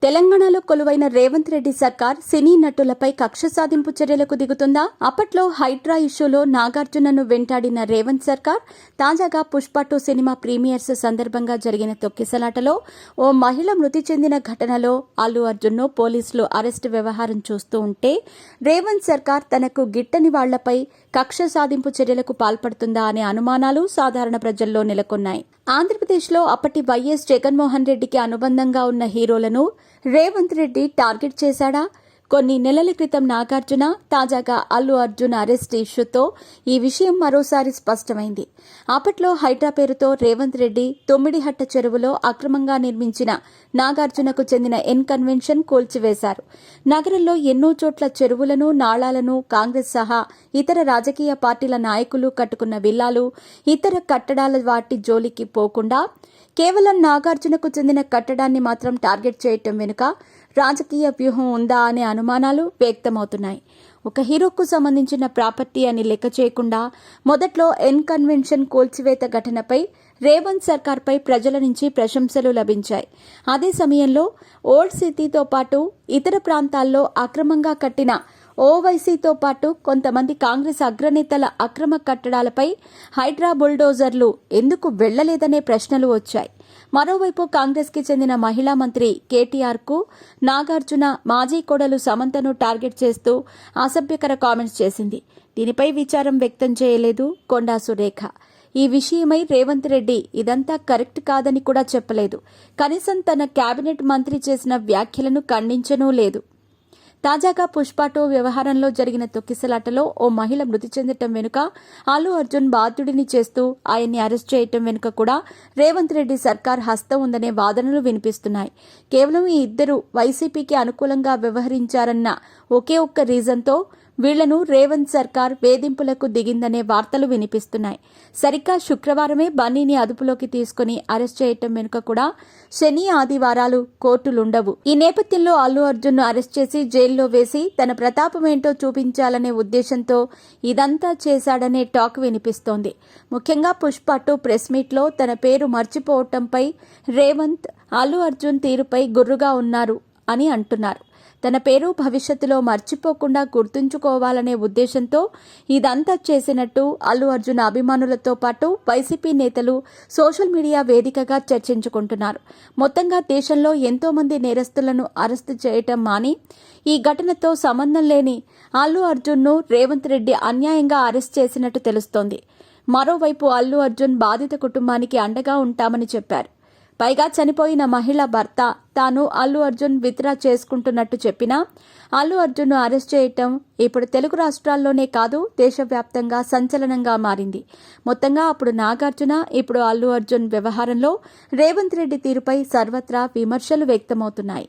తెలంగాణలో కొలువైన రేవంత్ రెడ్డి సర్కార్ సినీ నటులపై కక్ష సాధింపు చర్యలకు దిగుతుందా? అప్పట్లో హైడ్రా ఇష్యూలో నాగార్జునను వెంటాడిన రేవంత్ సర్కార్ తాజాగా పుష్ప 2 సినిమా ప్రీమియర్స్ సందర్భంగా జరిగిన తొక్కిసలాటలో ఓ మహిళ మృతి చెందిన ఘటనలో అల్లు అర్జున్ను పోలీసులు అరెస్టు వ్యవహారం చూస్తూ ఉంటే రేవంత్ సర్కార్ తనకు గిట్టని వాళ్లపై కక్ష సాధింపు చర్యలకు పాల్పడుతుందా అనే అనుమానాలు సాధారణ ప్రజల్లో నెలకొన్నాయి. ఆంధ్రప్రదేశ్లో అప్పటి వైఎస్ జగన్మోహన్ రెడ్డికి అనుబంధంగా ఉన్న హీరోలను రేవంత్ రెడ్డి టార్గెట్ చేశాడా? కొన్ని నెలల క్రితం నాగార్జున, తాజాగా అల్లు అర్జున్ అరెస్ట్ ఇష్యూతో ఈ విషయం మరోసారి స్పష్టమైంది. అప్పట్లో హైడ్రా పేరుతో రేవంత్ రెడ్డి తొమ్మిడిహట్ట చెరువులో అక్రమంగా నిర్మించిన నాగార్జునకు చెందిన ఎన్ కన్వెన్షన్ కూల్చివేశారు. నగరంలో ఎన్నో చోట్ల చెరువులను, నాళాలను కాంగ్రెస్ సహా ఇతర రాజకీయ పార్టీల నాయకులు కట్టుకున్న విల్లాలు, ఇతర కట్టడాల వాటి జోలికి పోకుండా కేవలం నాగార్జునకు చెందిన కట్టడాన్ని మాత్రం టార్గెట్ చేయటం వెనుక రాజకీయ వ్యూహం ఉందా అనే అనుమానాలు వ్యక్తమవుతున్నాయి. ఒక హీరోకు సంబంధించిన ప్రాపర్టీ అని లెక్క చేయకుండా మొదట్లో ఎన్ కన్వెన్షన్ కూల్చివేత ఘటనపై రేవంత్ సర్కార్పై ప్రజల నుంచి ప్రశంసలు లభించాయి. అదే సమయంలో ఓల్డ్ సిటీతో పాటు ఇతర ప్రాంతాల్లో అక్రమంగా కట్టిన ఓవైసీతో పాటు కొంతమంది కాంగ్రెస్ అగ్రనేతల అక్రమ కట్టడాలపై హైడ్రా బుల్డోజర్లు ఎందుకు వెళ్లలేదనే ప్రశ్నలు వచ్చాయి. మరోవైపు కాంగ్రెస్కి చెందిన మహిళా మంత్రి కేటీఆర్కు నాగార్జున మాజీ కోడలు సమంతను టార్గెట్ చేస్తూ అసభ్యకర కామెంట్స్ చేసింది. దీనిపై విచారం వ్యక్తం చేయలేదు కొండా సురేఖ. ఈ విషయమై రేవంత్ రెడ్డి ఇదంతా కరెక్ట్ కాదని కూడా చెప్పలేదు. కనీసం తన కేబినెట్ మంత్రి చేసిన వ్యాఖ్యలను ఖండించనూ లేదు. తాజాగా పుష్ప 2 వ్యవహారంలో జరిగిన తొక్కిసలాటలో ఓ మహిళ మృతి చెందటం వెనుక అల్లు అర్జున్ బాధ్యుడిని చేస్తూ ఆయన్ని అరెస్ట్ చేయటం వెనుక కూడా రేవంత్ రెడ్డి సర్కార్ హస్తం ఉందనే వాదనలు వినిపిస్తున్నాయి. కేవలం ఈ ఇద్దరు వైసీపీకి అనుకూలంగా వ్యవహరించారన్న ఒకే ఒక్క రీజన్తో వీళ్లను రేవంత్ సర్కార్ వేధింపులకు దిగిందనే వార్తలు వినిపిస్తున్నాయి. సరిగ్గా శుక్రవారమే బన్నీని అదుపులోకి తీసుకుని అరెస్ట్ చేయటం వెనుక కూడా శని, ఆదివారాలు కోర్టులుండవు. ఈ నేపథ్యంలో అల్లు అర్జున్ను అరెస్ట్ చేసి జైల్లో వేసి తన ప్రతాపమేంటో చూపించాలనే ఉద్దేశంతో ఇదంతా చేశాడనే టాక్ వినిపిస్తోంది. ముఖ్యంగా పుష్ప 2 ప్రెస్ మీట్లో తన పేరు మర్చిపోవటంపై రేవంత్, అల్లు అర్జున్ తీరుపై గుర్రుగా ఉన్నారు అని అంటున్నారు. తన పేరు భవిష్యత్తులో మర్చిపోకుండా గుర్తుంచుకోవాలనే ఉద్దేశంతో ఇదంతా చేసినట్టు అల్లు అర్జున్ అభిమానులతో పాటు వైసీపీ నేతలు సోషల్ మీడియా వేదికగా చర్చించుకుంటున్నారు. మొత్తంగా దేశంలో ఎంతో మంది నేరస్తులను అరెస్టు చేయటం మాని ఈ ఘటనతో సంబంధం లేని అల్లు అర్జున్ను రేవంత్ రెడ్డి అన్యాయంగా అరెస్ట్ చేసినట్టు తెలుస్తోంది. మరోవైపు అల్లు అర్జున్ బాధిత కుటుంబానికి అండగా ఉంటామని చెప్పారు. పైగా చనిపోయిన మహిళ భర్త తాను అల్లు అర్జున్ విత్డ్రా చేసుకుంటున్నట్టు చెప్పినా అల్లు అర్జున్ను అరెస్ట్ చేయటం ఇప్పుడు తెలుగు రాష్ట్రాల్లోనే కాదు దేశవ్యాప్తంగా సంచలనంగా మారింది. మొత్తంగా అప్పుడు నాగార్జున, ఇప్పుడు అల్లు అర్జున్ వ్యవహారంలో రేవంత్ రెడ్డి తీరుపై సర్వత్రా విమర్శలు వ్యక్తమవుతున్నాయి.